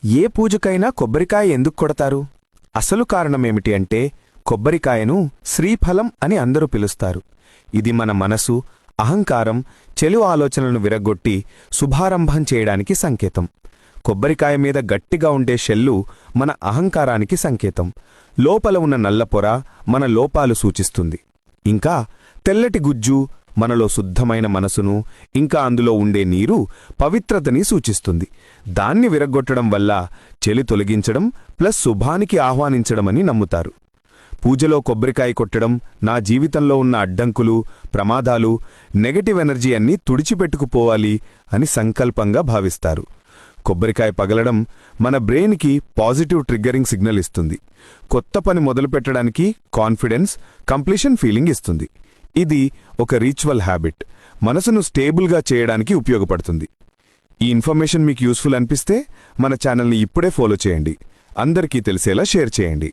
ఏ పూజకైనా కొబ్బరికాయ ఎందుకు కొడతారు? అసలు కారణమేమిటి అంటే, కొబ్బరికాయను శ్రీఫలం అని అందరూ పిలుస్తారు. ఇది మన మనసు, అహంకారం, చెలు ఆలోచనలను విరగ్గొట్టి శుభారంభం చేయడానికి సంకేతం. కొబ్బరికాయ మీద గట్టిగా ఉండే షెల్లు మన అహంకారానికి సంకేతం. లోపల ఉన్న నల్లపొర మన లోపాలు సూచిస్తుంది. ఇంకా తెల్లటి గుజ్జు మనలో శుద్ధమైన మనసును, ఇంకా అందులో ఉండే నీరు పవిత్రతని సూచిస్తుంది. దాన్ని విరగ్గొట్టడం వల్ల చెలి తొలగించడం ప్లస్ శుభానికి ఆహ్వానించడమని నమ్ముతారు. పూజలో కొబ్బరికాయ కొట్టడం నా జీవితంలో ఉన్న అడ్డంకులు, ప్రమాదాలు, నెగటివ్ ఎనర్జీ అన్నీ తుడిచిపెట్టుకుపోవాలి అని సంకల్పంగా భావిస్తారు. కొబ్బరికాయ పగలడం మన బ్రెయిన్కి పాజిటివ్ ట్రిగ్గరింగ్ సిగ్నల్ ఇస్తుంది. కొత్త పని మొదలుపెట్టడానికి కాన్ఫిడెన్స్, కంప్లీషన్ ఫీలింగ్ ఇస్తుంది. ఇది ఒక రిచువల్ హ్యాబిట్, మనసును స్టేబుల్గా చేయడానికి ఉపయోగపడుతుంది. ఈ ఇన్ఫర్మేషన్ మీకు యూస్ఫుల్ అనిపిస్తే మన ఛానల్ని ఇప్పుడే ఫాలో చేయండి. అందరికీ తెలిసేలా షేర్ చేయండి.